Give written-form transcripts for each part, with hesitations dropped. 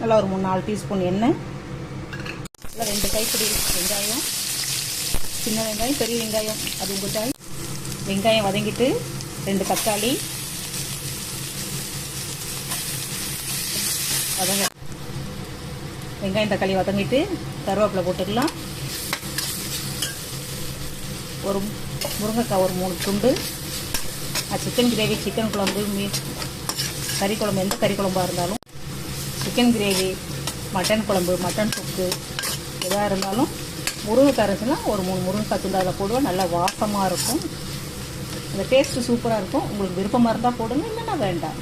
நல்லா ஒரு 3-4 டீஸ்பூன் எண்ணெய், நல்லா 2 கைப்பிடி வெங்காயம், சின்ன வெங்காயம் பெரிய வெங்காயம் அது உங்கள் சாய். வெங்காயம் வதங்கிட்டு 2 தக்காளி வெங்காயம் தக்காளி வதங்கிட்டு கருவேப்பிலை போட்டுக்கலாம். ஒரு முருங்கைக்காய் ஒரு 3 துண்டு. சிக்கன் கிரேவி, சிக்கன் குழம்பு, கறி குழம்பு, எந்த கறி குழம்பாக இருந்தாலும், சிக்கன் கிரேவி, மட்டன் குழம்பு, மட்டன் சுக்கு எதாக இருந்தாலும் முருங்கைக்காய் இருந்துச்சுன்னா ஒரு 3 முருங்கைக்காய் துண்டு அதில் போடுவோம். நல்லா வாசமாக இருக்கும், அந்த டேஸ்ட்டு சூப்பராக இருக்கும். உங்களுக்கு விருப்பமாக இருந்தால் போடுங்க, இல்லைன்னா வேண்டாம்.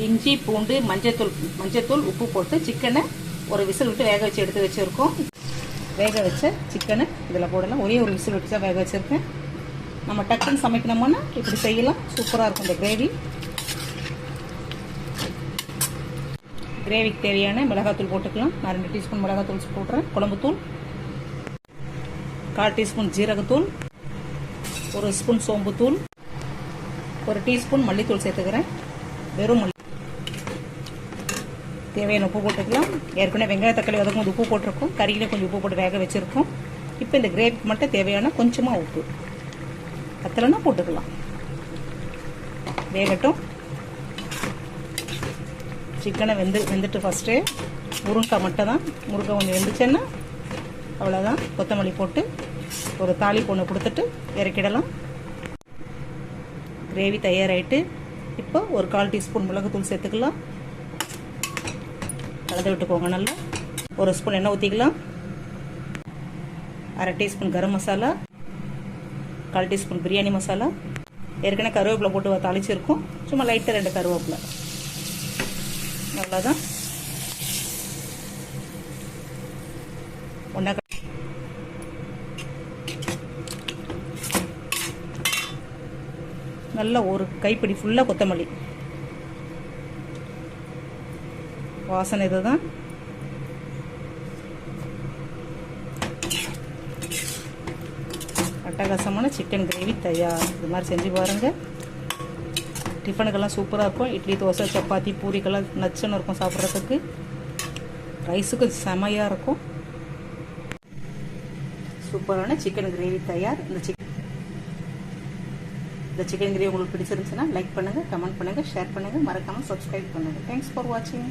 இஞ்சி பூண்டு மஞ்சத்தூள் உப்பு போட்டு சிக்கனை ஒரு விசில் விட்டு வேக வச்சு எடுத்து வச்சுருக்கோம். வேக வச்ச சிக்கனை இதில் போடலாம். ஒரே ஒரு விசில் விட்டு தான் வேக வச்சுருக்கேன். நம்ம டக்குன்னு சமைக்கணுமோன்னா இப்படி செய்யலாம், சூப்பராக இருக்கும் இந்த கிரேவி. கிரேவிக்கு தேவையான மிளகாத்தூள் போட்டுக்கலாம். நான் 2 டீஸ்பூன் மிளகாத்தூள் போடுறேன். குழம்புத்தூள் 1/4 டீஸ்பூன் ஜீரகத்தூள், 1 ஸ்பூன் சோம்புத்தூள், 1 டீஸ்பூன் மல்லித்தூள் சேர்த்துக்கிறேன். வெறும் மல்லி. தேவையான உப்பு போட்டுக்கலாம். ஏற்கனவே வெங்காய தக்காளி வதக்கும் போது உப்பு போட்டிருக்கோம். கறியில கொஞ்சம் உப்பு போட்டு வேக வச்சுருக்கோம். இப்போ இந்த கிரேவிக்கு மட்டும் தேவையான கொஞ்சமாக உப்பு, பத்தலைன்னா போட்டுக்கலாம். வேகட்டும். சிக்கனை வெந்துட்டு ஃபஸ்ட்டு முருங்கைக்காய் மட்டும் தான். முருங்கைக்காய் கொஞ்சம் வெந்துச்சுன்னா அவ்வளோதான். கொத்தமல்லி போட்டு ஒரு தாளிப்பு ஒன்று கொடுத்துட்டு இறக்கிடலாம். கிரேவி தயாராகிட்டு இப்போ ஒரு 1/4 டீஸ்பூன் மிளகுத்தூள் சேர்த்துக்கலாம். கலந்து விட்டுக்கோங்க நல்லா. 1 ஸ்பூன் எண்ணெய் ஊற்றிக்கலாம். 1/2 டீஸ்பூன் கரம் மசாலா, 1/4 டீஸ்பூன் பிரியாணி மசாலா. ஏற்கனவே கருவேப்பிலை போட்டு தாளிச்சிருக்கோம். சும்மா லைட்டாக 2 கருவேப்பிலை, அவ்வளோதான். ஒன்றா நல்லா ஒரு கைப்பிடி ஃபுல்லாக கொத்தமல்லி. வாசனை இதுதான். அட்டகாசமான சிக்கன் கிரேவி தயார். இது மாதிரி செஞ்சு பாருங்கள். டிஃபனுக்கெல்லாம் சூப்பராக இருக்கும். இட்லி, தோசை, சப்பாத்தி, பூரிக்கெல்லாம் நச்சுன்னு இருக்கும் சாப்பிட்றதுக்கு. ரைஸுக்கு செமையாக இருக்கும். சூப்பரான சிக்கன் கிரேவி தயார். இந்த சிக்கன் கிரேவி உங்களுக்கு பிடிச்சிருந்துச்சுன்னா லைக் பண்ணுங்கள், கமெண்ட் பண்ணுங்கள், ஷேர் பண்ணுங்கள், மறக்காமல் சப்ஸ்கிரைப் பண்ணுங்கள். தேங்க்ஸ் ஃபார் வாட்சிங்.